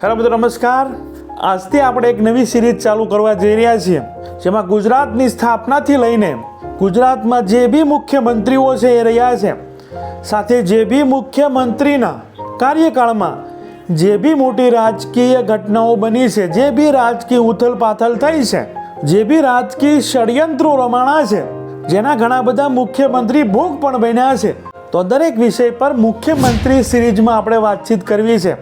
Hello મિત્રો, નમસ્કાર. આજથી આપણે એક નવી સિરીઝ ચાલુ કરવા જઈ રહ્યા છીએ, જેમાં ગુજરાતની સ્થાપનાથી લઈને ગુજરાતમાં જે બી મુખ્યમંત્રીઓ છે એ રહ્યા છે, સાથે જે બી મુખ્યમંત્રીના કાર્યકાળમાં જે બી મોટી રાજકીય ઘટનાઓ બની છે, જે બી રાજકીય ઉથલપાથલ થઈ છે, જે બી રાજકીય ષડયંત્રો રમાણા છે, જેના ઘણા બધા મુખ્યમંત્રી ભોગ પણ બન્યા છે, તો દરેક વિષય પર મુખ્યમંત્રી સિરીઝમાં આપણે વાતચીત કરવી છે.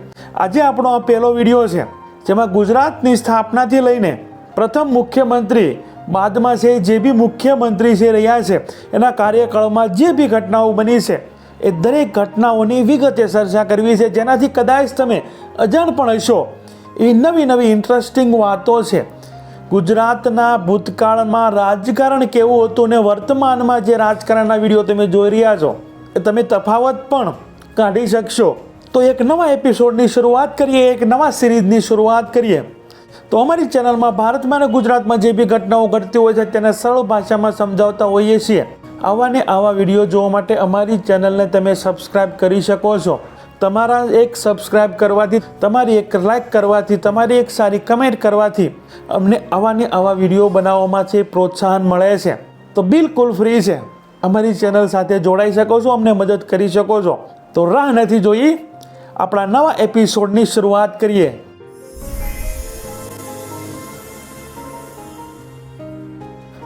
આજે આપણો આ પહેલો વિડીયો છે, જેમાં ગુજરાતની સ્થાપનાથી લઈને પ્રથમ મુખ્યમંત્રી બાદમાં છે જે બી મુખ્યમંત્રી છે રહ્યા છે એના કાર્યકાળમાં જે બી ઘટનાઓ બની છે એ દરેક ઘટનાઓની વિગતે ચર્ચા કરવી છે, જેનાથી કદાચ તમે અજાણ પણ હશો એવી નવી નવી ઇન્ટરેસ્ટિંગ વાતો છે. ગુજરાતના ભૂતકાળમાં રાજકારણ કેવું હતું ને વર્તમાનમાં જે રાજકારણના વિડીયો તમે જોઈ રહ્યા છો એ તમે તફાવત પણ કાઢી શકશો. તો એક નવા એપિસોડની શરૂઆત કરીએ, એક નવા સિરીઝની શરૂઆત કરીએ. તો અમારી ચેનલમાં ભારતમાં અને ગુજરાતમાં જે બી ઘટનાઓ ઘટતી હોય છે તેને સરળ ભાષામાં સમજાવતા હોઈએ છીએ. આવા ને આવા વિડીયો જોવા માટે અમારી ચેનલને તમે સબસ્ક્રાઈબ કરી શકો છો. તમારા એક સબસ્ક્રાઈબ કરવાથી, તમારી એક લાઈક કરવાથી, તમારી એક સારી કમેન્ટ કરવાથી અમને આવા ને આવા વિડીયો બનાવવામાં છે પ્રોત્સાહન મળે છે. તો બિલકુલ ફ્રી છે, અમારી ચેનલ સાથે જોડાઈ શકો છો, અમને મદદ કરી શકો છો. તો રાહ નથી જોઈ, આપણા નવા એપિસોડની શરૂઆત કરીએ.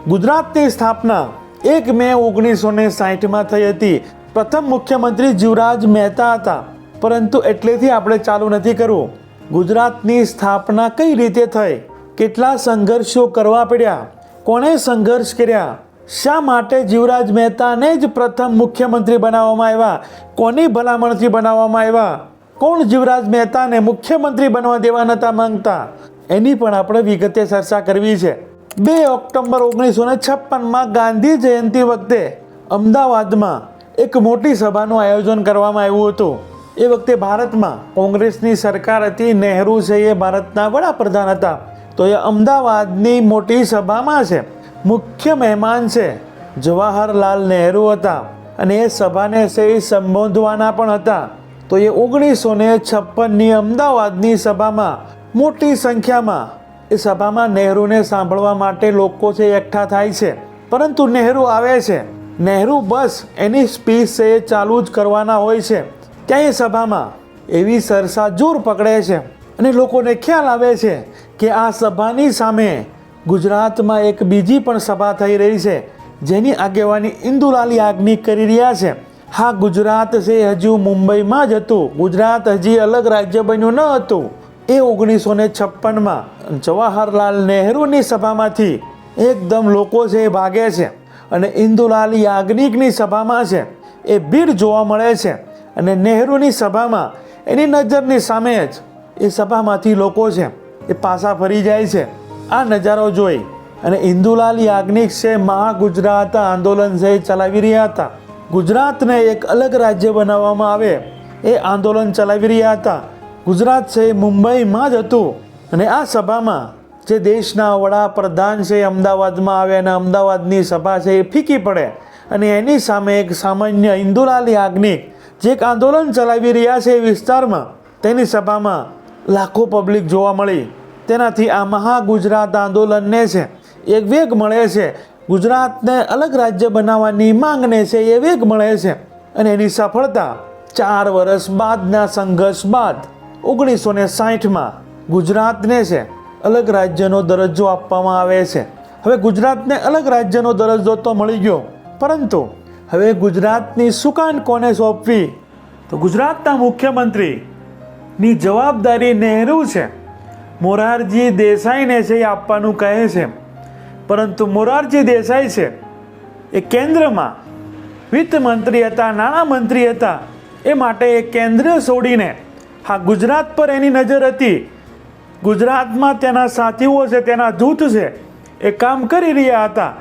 ગુજરાતની સ્થાપના 1 મે 1960માં થઈ હતી. પ્રથમ મુખ્યમંત્રી જીવરાજ મહેતા હતા, પરંતુ એટલેથી આપણે ચાલુ નથી કરવું. ગુજરાતની સ્થાપના કઈ રીતે થઈ, કેટલા સંઘર્ષો કરવા પડ્યા, કોણે સંઘર્ષ કર્યા, શા માટે જીવરાજ મહેતાને જ પ્રથમ મુખ્યમંત્રી બનાવવામાં આવ્યા, કોની ભલામણથી બનાવવામાં આવ્યા, કોણ જીવરાજ મહેતાને મુખ્યમંત્રી બનવા દેવા નહોતા માંગતા, એની પણ આપણે વિગતે ચર્ચા કરવી છે. 2 ઓક્ટોબર 1956માં ગાંધી જયંતિ વખતે અમદાવાદમાં એક મોટી સભાનું આયોજન કરવામાં આવ્યું હતું. એ વખતે ભારતમાં કોંગ્રેસની સરકાર હતી, નહેરુ છે એ ભારતના વડાપ્રધાન હતા. તો એ અમદાવાદની મોટી સભામાં છે મુખ્ય મહેમાન છે જવાહરલાલ નહેરુ હતા, અને એ સભાને છે એ સંબોધવાના પણ હતા. તો એ 1956ની અમદાવાદની સભામાં મોટી સંખ્યામાં એ સભામાં નહેરુને સાંભળવા માટે લોકો છે એકઠા થાય છે. પરંતુ નહેરુ આવે છે, નહેરુ બસ એની સ્પીચ છે એ ચાલુ જ કરવાના હોય છે. ત્યાં એ સભામાં એવી સરસા જોર પકડે છે અને લોકોને ખ્યાલ આવે છે કે આ સભાની સામે ગુજરાતમાં એક બીજી પણ સભા થઈ રહી છે, જેની આગેવાની ઇન્દુલાલ યાજ્ઞિક કરી રહ્યા છે. હા, ગુજરાત છે હજુ મુંબઈમાં જ હતું, ગુજરાત હજી અલગ રાજ્ય બન્યું ન હતું. એ 1956માં જવાહરલાલ નહેરુની સભામાંથી એકદમ લોકો છે એ ભાગે છે, અને ઇન્દુલાલ યાજ્ઞિકની સભામાં છે એ ભીડ જોવા મળે છે, અને નહેરુની સભામાં એની નજરની સામે જ એ સભામાંથી લોકો છે એ પાછા ફરી જાય છે. આ નજારો જોઈ અને ઇન્દુલાલ યાજ્ઞિક છે મહાગુજરાત આંદોલન છે ચલાવી રહ્યા હતા. ગુજરાતને એક અલગ રાજ્ય બનાવવામાં આવે એ આંદોલન ચલાવી રહ્યા હતા. ગુજરાત છે એ મુંબઈમાં જ હતું, અને આ સભામાં જે દેશના વડાપ્રધાન છે અમદાવાદમાં આવે અને અમદાવાદની સભા છે એ ફીકી પડે, અને એની સામે એક સામાન્ય ઇન્દુલાલ યાજ્ઞિક જે એક આંદોલન ચલાવી રહ્યા છે એ વિસ્તારમાં, તેની સભામાં લાખો પબ્લિક જોવા મળી. તેનાથી આ મહાગુજરાત આંદોલનને છે એક વેગ મળે છે. ગુજરાતને અલગ રાજ્ય બનાવવાની માંગને છે એ વેગ મળે છે, અને એની સફળતા 4 વર્ષ બાદના સંઘર્ષ બાદ 1960માં ગુજરાતને છે અલગ રાજ્યનો દરજ્જો આપવામાં આવે છે. હવે ગુજરાતને અલગ રાજ્યનો દરજ્જો તો મળી ગયો, પરંતુ હવે ગુજરાતની સુકાન કોને સોંપવી? તો ગુજરાતના મુખ્યમંત્રીની જવાબદારી નહેરુ છે, મોરારજી દેસાઈને છે એ આપવાનું કહે છે. પરંતુ મોરારજી દેસાઈ છે એ કેન્દ્રમાં વિત્ત મંત્રી હતા, નાણામંત્રી હતા, એ માટે એ કેન્દ્ર છોડીને હા ગુજરાત પર એની નજર હતી. ગુજરાતમાં તેના સાથીઓ છે, તેના દૂત છે એ કામ કરી રહ્યા હતા.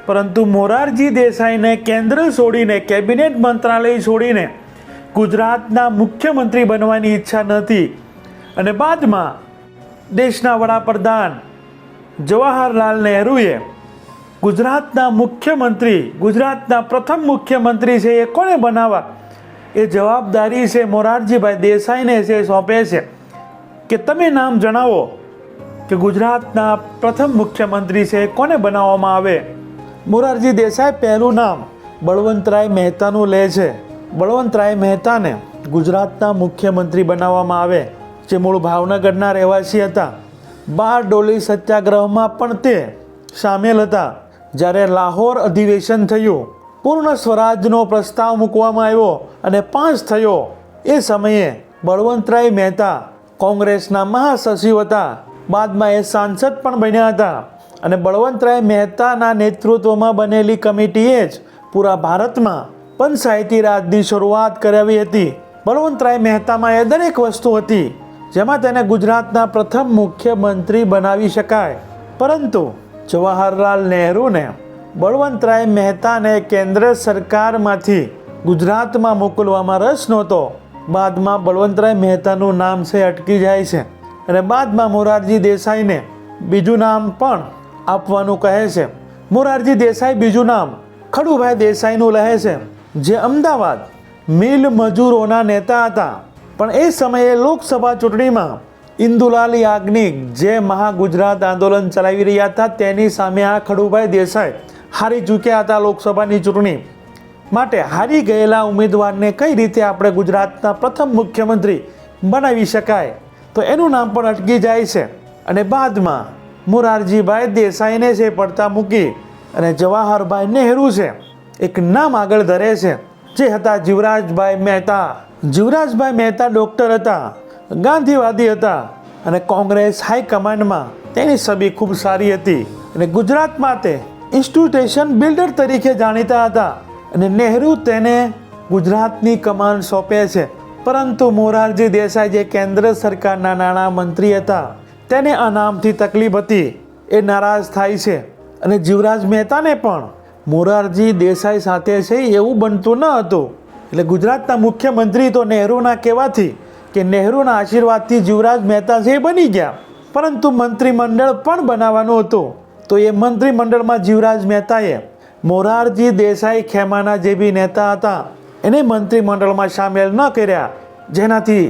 પરંતુ મોરારજી દેસાઈને કેન્દ્ર છોડીને, કેબિનેટ મંત્રાલય છોડીને ગુજરાતના મુખ્યમંત્રી બનવાની ઈચ્છા નથી. અને બાદમાં દેશના વડાપ્રધાન જવાહરલાલ નહેરુએ ગુજરાતના મુખ્યમંત્રી, ગુજરાતના પ્રથમ મુખ્યમંત્રી છે એ કોને બનાવવા, એ જવાબદારી છે મોરારજીભાઈ દેસાઈને છે સોંપે છે. કે તમે નામ જણાવો કે ગુજરાતના પ્રથમ મુખ્યમંત્રી છે કોને બનાવવામાં આવે. મોરારજી દેસાઈ પહેલું નામ બળવંતરાય મહેતાનું લે છે. બળવંતરાય મહેતાને ગુજરાતના મુખ્યમંત્રી બનાવવામાં આવે, જે મૂળ ભાવનગરના રહેવાસી હતા. બારડોલી સત્યાગ્રહમાં પણ તે સામેલ હતા. જ્યારે લાહોર અધિવેશન થયું, પૂર્ણ સ્વરાજનો પ્રસ્તાવ મૂકવામાં આવ્યો અને પાસ થયો, એ સમયે બળવંતરાય મહેતા કોંગ્રેસના મહાસચિવ હતા. બાદમાં એ સાંસદ પણ બન્યા હતા અને બળવંતરાય મહેતાના નેતૃત્વમાં બનેલી કમિટીએ જ પૂરા ભારતમાં પંચાયતી રાજની શરૂઆત કરાવી હતી. બળવંતરાય મહેતામાં એ દરેક વસ્તુ હતી જેમાં તેને ગુજરાતના પ્રથમ મુખ્યમંત્રી બનાવી શકાય. પરંતુ જવાહરલાલ નહેરુને બળવંતરાય મહેતાને કેન્દ્ર સરકારમાંથી ગુજરાતમાં મોકલવામાં રસ નહોતો. બાદમાં બળવંતરાય મહેતાનું નામ છે અટકી જાય છે અને બાદમાં મોરારજી દેસાઈને બીજું નામ પણ આપવાનું કહે છે. મોરારજી દેસાઈ બીજું નામ ખડુભાઈ દેસાઈનું લે છે, જે અમદાવાદ મિલ મજૂરોના નેતા હતા. પણ એ સમયે લોકસભા ચૂંટણીમાં ઇન્દુલાલ યાજ્ઞિક જે મહાગુજરાત આંદોલન ચલાવી રહ્યા હતા, તેની સામે આ ખડુભાઈ દેસાઈ હારી ચૂક્યા હતા લોકસભાની ચૂંટણી. માટે હારી ગયેલા ઉમેદવારને કઈ રીતે આપણે ગુજરાતના પ્રથમ મુખ્યમંત્રી બનાવી શકાય, તો એનું નામ પણ અટકી જાય છે. અને બાદમાં મોરારજીભાઈ દેસાઈને છે પડતા મૂકી અને જવાહરભાઈ નહેરુ છે એક નામ આગળ ધરે છે, જે હતા જીવરાજભાઈ મહેતા. જીવરાજભાઈ મહેતા ડૉક્ટર હતા, ગાંધીવાદી હતા અને કોંગ્રેસ હાઈકમાન્ડમાં તેની છબી ખૂબ સારી હતી અને ગુજરાતમાં તે ઇન્સ્ટિટ્યુશન બિલ્ડર તરીકે જાણીતા હતા. અને નહેરુ તેને ગુજરાતની કમાન સોંપે છે. પરંતુ મોરારજી દેસાઈ જે કેન્દ્ર સરકારના નાણાં મંત્રી હતા, તેને આ નામથી તકલીફ હતી. એ નારાજ થાય છે અને જીવરાજ મહેતાને પણ મોરારજી દેસાઈ સાથે છે એવું બનતું ન હતું. એટલે ગુજરાતના મુખ્યમંત્રી તો નહેરુના કહેવાથી કે નહેરુના આશીર્વાદથી જીવરાજ મહેતા છે એ બની ગયા. પરંતુ મંત્રીમંડળ પણ બનાવવાનું હતું, તો એ મંત્રીમંડળમાં જીવરાજ મહેતાએ મોરારજી દેસાઈ ખેમાના જે બી નેતા હતા એને મંત્રીમંડળમાં સામેલ ન કર્યા, જેનાથી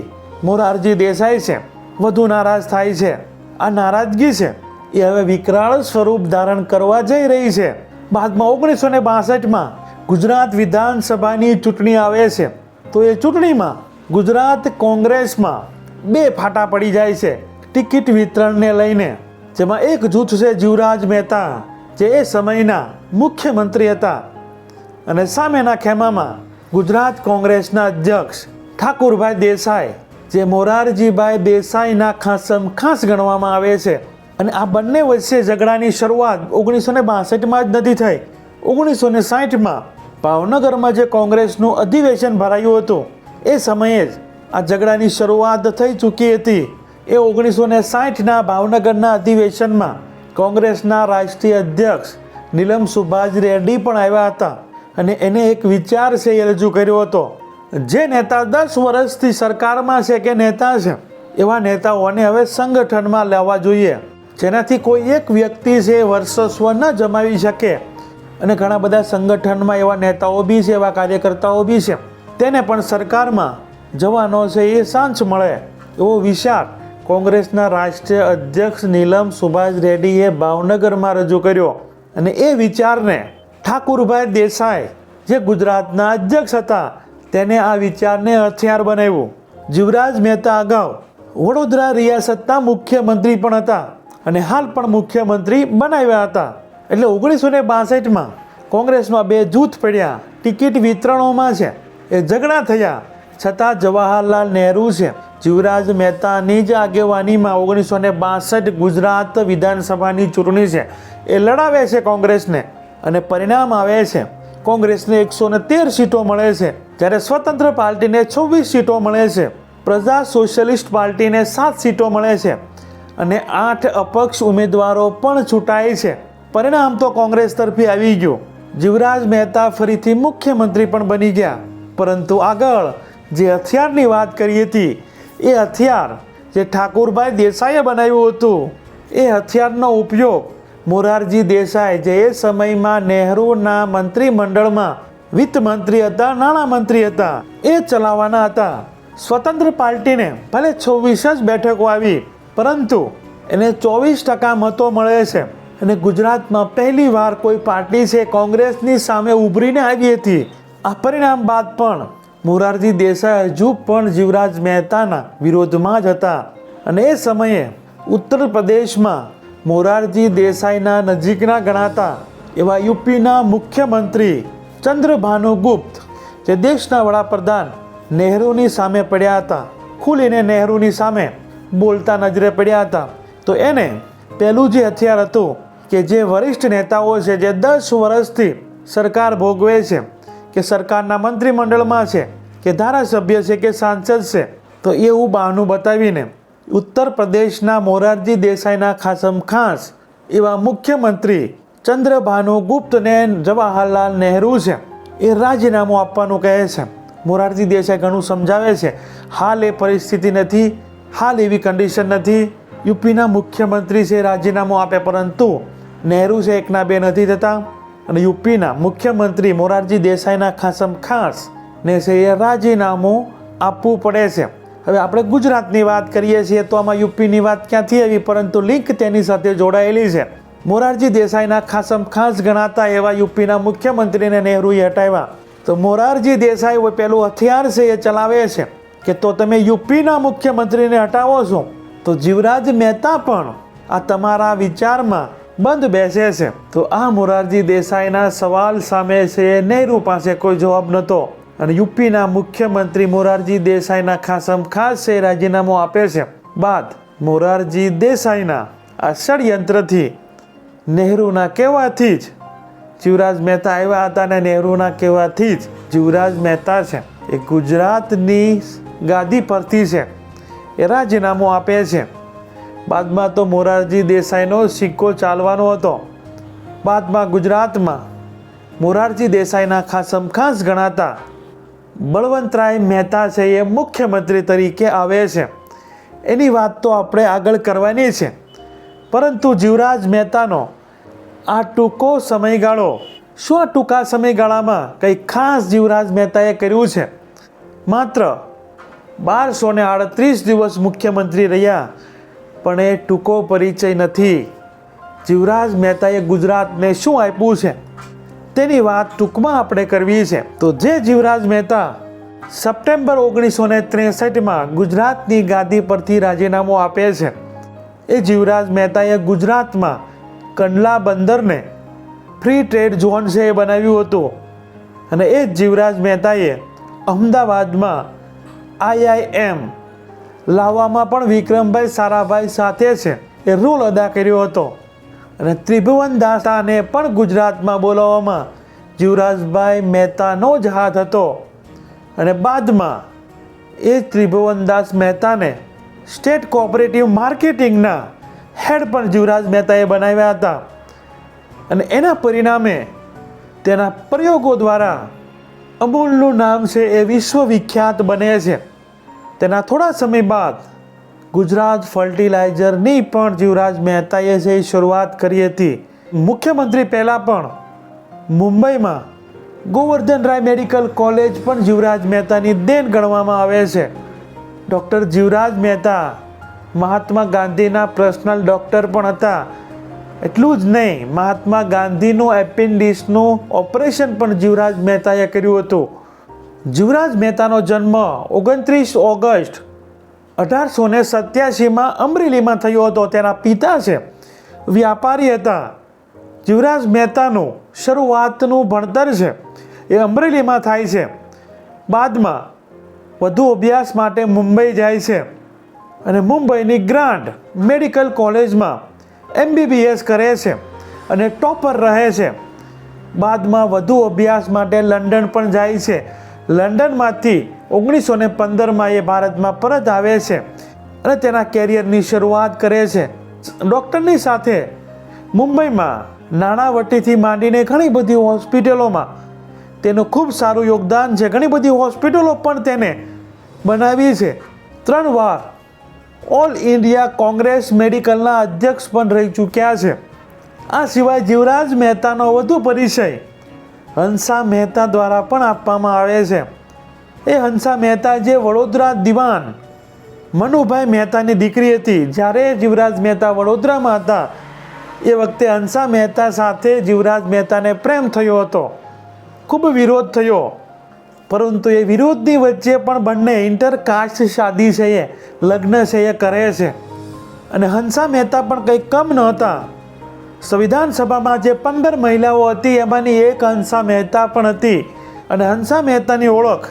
મોરારજી દેસાઈ છે વધુ નારાજ થાય છે. આ નારાજગી છે એ હવે વિકરાળ સ્વરૂપ ધારણ કરવા જઈ રહી છે. બાદમાં 1962માં ગુજરાત વિધાનસભાની ચૂંટણી આવે છે, તો એ ચૂંટણીમાં ગુજરાત કોંગ્રેસમાં બે ફાટા પડી જાય છે ટિકિટ વિતરણને લઈને. જેમાં એક જૂથ છે જીવરાજ મહેતા, જે એ સમયના મુખ્યમંત્રી હતા, અને સામેના ખેમામાં ગુજરાત કોંગ્રેસના અધ્યક્ષ ઠાકુરભાઈ દેસાઈ, જે મોરારજીભાઈ દેસાઈના ખાસ ગણવામાં આવે છે. અને આ બંને વચ્ચે ઝઘડાની શરૂઆત 1962માં જ નથી થઈ. 1960માં ભાવનગરમાં જે કોંગ્રેસનું અધિવેશન ભરાયું હતું, એ સમયે જ આ ઝઘડાની શરૂઆત થઈ ચૂકી હતી. એ 1960ના ભાવનગરના અધિવેશનમાં કોંગ્રેસના રાષ્ટ્રીય અધ્યક્ષ નીલમ સુભાષ રેડ્ડી પણ આવ્યા હતા અને એને એક વિચાર છે એ રજૂ કર્યો હતો. જે નેતા 10 વર્ષથી સરકારમાં છે કે નેતા છે, એવા નેતાઓને હવે સંગઠનમાં લેવા જોઈએ, જેનાથી કોઈ એક વ્યક્તિ છે વર્ચસ્વ ન જમાવી શકે. અને ઘણા બધા સંગઠનમાં એવા નેતાઓ બી છે, એવા કાર્યકર્તાઓ બી છે, તેને પણ સરકારમાં જવાનો છે એ ચાન્સ મળે, એવો વિચાર કોંગ્રેસના રાષ્ટ્રીય અધ્યક્ષ નીલમ સુભાષ રેડ્ડીએ ભાવનગરમાં રજૂ કર્યો. અને એ વિચારને ઠાકુરભાઈ દેસાઈ, જે ગુજરાતના અધ્યક્ષ હતા, તેને આ વિચારને હથિયાર બનાવ્યું. જીવરાજ મહેતા અગાઉ વડોદરા રિયાસતના મુખ્યમંત્રી પણ હતા અને હાલ પણ મુખ્યમંત્રી બનાવ્યા હતા. એટલે 1962માં કોંગ્રેસમાં બે જૂથ પડ્યા, ટિકિટ વિતરણોમાં છે એ ઝઘડા થયા. છતાં જવાહરલાલ નહેરુ છે જીવરાજ મહેતાની જ આગેવાનીમાં 1962 ગુજરાત વિધાનસભાની ચૂંટણી છે એ લડાવે છે કોંગ્રેસને, અને પરિણામ આવે છે કોંગ્રેસને 113 સીટો મળે છે, જ્યારે સ્વતંત્ર પાર્ટીને 26 સીટો મળે છે, પ્રજા સોશિયલિસ્ટ પાર્ટીને 7 સીટો મળે છે અને 8 અપક્ષ ઉમેદવારો પણ ચૂંટાય છે. પરિણામ તો કોંગ્રેસ તરફી આવી ગયું. જીવરાજ મહેતા ફરીથી મુખ્યમંત્રી પણ બની ગયા. પરંતુ આગળ જે હથિયારની વાત કરી હતી, એ હથિયાર જે ઠાકુરભાઈ દેસાઈએ બનાવ્યું હતું, એ હથિયારનો ઉપયોગ મોરારજી દેસાઈ, જે એ સમયમાં નહેરુના મંત્રીમંડળમાં વિત્ત મંત્રી હતા, નાણાં મંત્રી હતા, એ ચલાવવાના હતા. સ્વતંત્ર પાર્ટીને ભલે 26 જ બેઠકો આવી, પરંતુ એને 24% મતો મળે છે. અને ગુજરાતમાં પહેલીવાર કોઈ પાર્ટી છે કોંગ્રેસની સામે ઉભરીને આવી હતી. આ પરિણામ બાદ પણ મોરારજી દેસાઈ હજુ પણ જીવરાજ મહેતાના વિરોધમાં જ હતા. અને એ સમયે ઉત્તર પ્રદેશમાં મોરારજી દેસાઈના નજીકના ગણાતા એવા યુપીના મુખ્યમંત્રી ચંદ્રભાનુ ગુપ્ત, જે દેશના વડાપ્રધાન નહેરુની સામે પડ્યા હતા, ખુલીને નહેરુની સામે બોલતા નજરે પડ્યા હતા. તો એને પહેલું જે હથિયાર હતું કે જે વરિષ્ઠ નેતાઓ છે, જે 10 વર્ષથી સરકાર ભોગવે છે, કે સરકારના મંત્રીમંડળમાં છે, કે ધારાસભ્ય છે, કે સાંસદ છે, તો એવું બહાનું બતાવીને ઉત્તર પ્રદેશના મોરારજી દેસાઈના ખાસમ ખાસ એવા મુખ્યમંત્રી ચંદ્રભાનુ ગુપ્તને જવાહરલાલ નહેરુ છે એ રાજીનામું આપવાનું કહે છે. મોરારજી દેસાઈ ઘણું સમજાવે છે, હાલ એ પરિસ્થિતિ નથી, હાલ એવી કન્ડિશન નથી, યુપીના મુખ્યમંત્રી છે રાજીનામું આપે, પરંતુ નહેરુ છે એકના બે નથી થતા અને યુપીના મુખ્યમંત્રી મોરારજી દેસાઈના ખાસમ ખાસ ને છે એ રાજીનામું આપવું પડે છે. હવે આપણે ગુજરાતની વાત કરીએ છીએ તો આમાં યુપીની વાત ક્યાંથી આવી, પરંતુ લિંક તેની સાથે જોડાયેલી છે. મોરારજી દેસાઈના ખાસમ ખાસ ગણાતા એવા યુપીના મુખ્યમંત્રીને નહેરુએ હટાવ્યા. તો મોરારજી દેસાઈ પેલું હથિયાર છે એ ચલાવે છે કે તો તમે યુપીના મુખ્યમંત્રીને હટાવો છો, તો જીવરાજ મહેતા પણ આ તમારા વિચારમાં બંધ બેસે છે. તો આ મોરારજી દેસાઈના સવાલ સામે છે નહેરુ પાસે કોઈ જવાબ નહોતો અને યુપીના મુખ્યમંત્રી મોરારજી દેસાઈના ખાસમ ખાસ છે રાજીનામું આપે છે. બાદ મોરારજી દેસાઈના આ ષડયંત્રથી નહેરુના કહેવાથી જ જીવરાજ મહેતા આવ્યા હતા અને નહેરુના કહેવાથી જ જીવરાજ મહેતા છે એ ગુજરાતની ગાદી પરથી છે એ રાજીનામું આપે છે. બાદમાં તો મોરારજી દેસાઈનો સિક્કો ચાલવાનો હતો. બાદમાં ગુજરાતમાં મોરારજી દેસાઈના ખાસમ ખાસ ગણાતા બળવંતરાય મહેતા છે એ મુખ્યમંત્રી તરીકે આવે છે. એની વાત તો આપણે આગળ કરવાની છે, પરંતુ જીવરાજ મહેતાનો આ ટૂંકો સમયગાળો, શું આ ટૂંકા સમયગાળામાં કંઈ ખાસ જીવરાજ મહેતાએ કર્યું છે? માત્ર 1238 દિવસ મુખ્યમંત્રી રહ્યા, પણ એ ટૂંકો પરિચય નથી. જીવરાજ મહેતાએ ગુજરાતને શું આપ્યું છે તેની વાત ટૂંકમાં આપણે કરવી છે. તો જે જીવરાજ મહેતા સપ્ટેમ્બર 1963માં ગુજરાતની ગાદી પરથી રાજીનામું આપે છે, એ જીવરાજ મહેતાએ ગુજરાતમાં કંડલા બંદરને ફ્રી ટ્રેડ ઝોન છે એ બનાવ્યું હતું. અને એ જ જીવરાજ મહેતાએ અમદાવાદમાં IIM લાવવામાં પણ વિક્રમભાઈ સારાભાઈ સાથે છે એ રોલ અદા કર્યો હતો. અને ત્રિભુવનદાસને પણ ગુજરાતમાં બોલાવવામાં જીવરાજભાઈ મહેતાનો જ હાથ હતો. અને બાદમાં એ ત્રિભુવનદાસ મહેતાને સ્ટેટ કોઓપરેટિવ માર્કેટિંગના હેડ પણ જીવરાજ મહેતાએ બનાવ્યા હતા. અને એના પરિણામે તેના પ્રયોગો દ્વારા અમૂલનું નામ છે એ વિશ્વવિખ્યાત બને છે. તેના થોડા સમય બાદ ગુજરાત ફર્ટિલાઇઝરની પણ જીવરાજ મહેતાએ છે શરૂઆત કરી હતી. મુખ્યમંત્રી પહેલાં પણ મુંબઈમાં ગોવર્ધનરાય મેડિકલ કોલેજ પણ જીવરાજ મહેતાની દેન ગણવામાં આવે છે. ડૉક્ટર જીવરાજ મહેતા મહાત્મા ગાંધીના પર્સનલ ડૉક્ટર પણ હતા. એટલું જ નહીં, મહાત્મા ગાંધીનું એપેન્ડિક્સનું ઓપરેશન પણ જીવરાજ મહેતાએ કર્યું હતું. જીવરાજ મહેતાનો જન્મ 29 ઓગસ્ટ 1887માં અમરેલીમાં થયો હતો. તેના પિતા છે વ્યાપારી હતા. જીવરાજ મહેતાનું શરૂઆતનું ભણતર છે એ અમરેલીમાં થાય છે. બાદમાં વધુ અભ્યાસ માટે મુંબઈ જાય છે અને મુંબઈની ગ્રાન્ડ મેડિકલ કોલેજમાં MBBS કરે છે અને ટોપર રહે છે. બાદમાં વધુ અભ્યાસ માટે લંડન પણ જાય છે. લંડનમાંથી 1915માં એ ભારતમાં પરત આવે છે અને તેના કેરિયરની શરૂઆત કરે છે. ડૉક્ટરની સાથે મુંબઈમાં નાણાવટીથી માંડીને ઘણી બધી હોસ્પિટલોમાં તેનું ખૂબ સારું યોગદાન છે. ઘણી બધી હોસ્પિટલો પણ તેને બનાવી છે. 3 વાર ઓલ ઇન્ડિયા કોંગ્રેસ મેડિકલના અધ્યક્ષ પણ રહી ચૂક્યા છે. આ સિવાય જીવરાજ મહેતાનો વધુ પરિચય હંસા મહેતા દ્વારા પણ આપવામાં આવે છે. એ હંસા મહેતા જે વડોદરા દિવાન મનુભાઈ મહેતાની દીકરી હતી. જ્યારે જીવરાજ મહેતા વડોદરામાં હતા એ વખતે હંસા મહેતા સાથે જીવરાજ મહેતાને પ્રેમ થયો હતો. ખૂબ વિરોધ થયો, પરંતુ એ વિરોધની વચ્ચે પણ બંને ઇન્ટરકાસ્ટ શાદી છે, એ લગ્ન છે એ કરે છે. અને હંસા મહેતા પણ કંઈ કમ નહોતા. સંવિધાન સભામાં જે 15 મહિલાઓ હતી એમાંની એક હંસા મહેતા પણ હતી. અને હંસા મહેતાની ઓળખ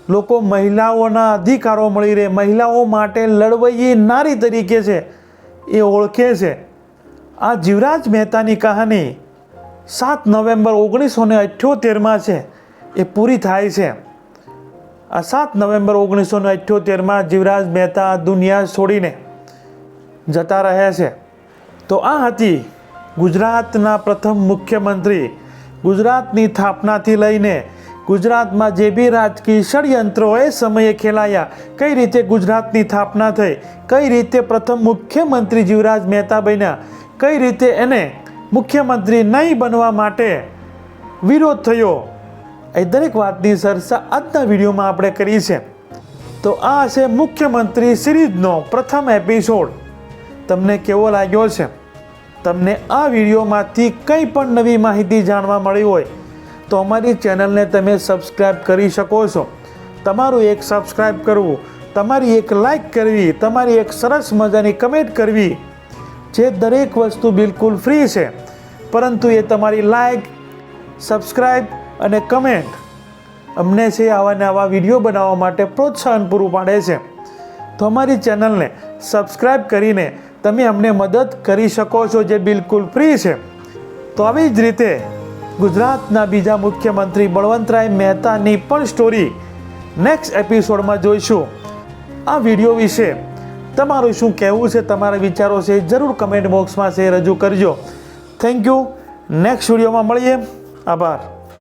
લોકો મહિલાઓના અધિકારો મળી રહે, મહિલાઓ માટે લડવૈયી નારી તરીકે છે એ ઓળખે છે. આ જીવરાજ મહેતાની કહાની 7 નવેમ્બર 1978માં છે એ પૂરી થાય છે. આ 7 નવેમ્બર 1978માં જીવરાજ મહેતા દુનિયા છોડીને જતા રહે છે. તો આ હતી ગુજરાતના પ્રથમ મુખ્યમંત્રી. ગુજરાતની સ્થાપનાથી લઈને ગુજરાતમાં જે બી રાજકીય ષડયંત્રો એ સમયે ખેલાયા, કઈ રીતે ગુજરાતની સ્થાપના થઈ, કઈ રીતે પ્રથમ મુખ્યમંત્રી જીવરાજ મહેતા બન્યા, કઈ રીતે એને મુખ્યમંત્રી નહીં બનવા માટે વિરોધ થયો, એ દરેક વાતની ચર્ચા આજના વિડીયોમાં આપણે કરી છે. તો આ છે મુખ્યમંત્રી સિરીઝનો પ્રથમ એપિસોડ. તમને કેવો લાગ્યો છે? તમને આ વિડીયોમાંથી કંઈ પણ નવી માહિતી જાણવા મળી હોય તો અમારી ચેનલને તમે સબસ્ક્રાઈબ કરી શકો છો. તમારું એક સબસ્ક્રાઈબ કરવું, તમારી એક લાઈક કરવી, તમારી એક સરસ મજાની કમેન્ટ કરવી, જે દરેક વસ્તુ બિલકુલ ફ્રી છે, પરંતુ એ તમારી લાઈક, સબસ્ક્રાઈબ અને કમેન્ટ અમને છે આવા ને આવા વિડીયો બનાવવા માટે પ્રોત્સાહન પૂરું પાડે છે. તો અમારી ચેનલને સબસ્ક્રાઈબ કરીને તમે અમને મદદ કરી શકો છો, જે બિલકુલ ફ્રી છે. તો આવી જ રીતે ગુજરાતના બીજા મુખ્યમંત્રી બળવંતરાય મહેતાની પણ સ્ટોરી નેક્સ્ટ એપિસોડમાં જોઈશું. આ વિડીયો વિશે તમારું શું કહેવું છે, તમારા વિચારો છે જરૂર કમેન્ટ બોક્સમાં છે રજૂ કરજો. Thank you. નેક્સ્ટ વિડીયોમાં મળીએ. આભાર.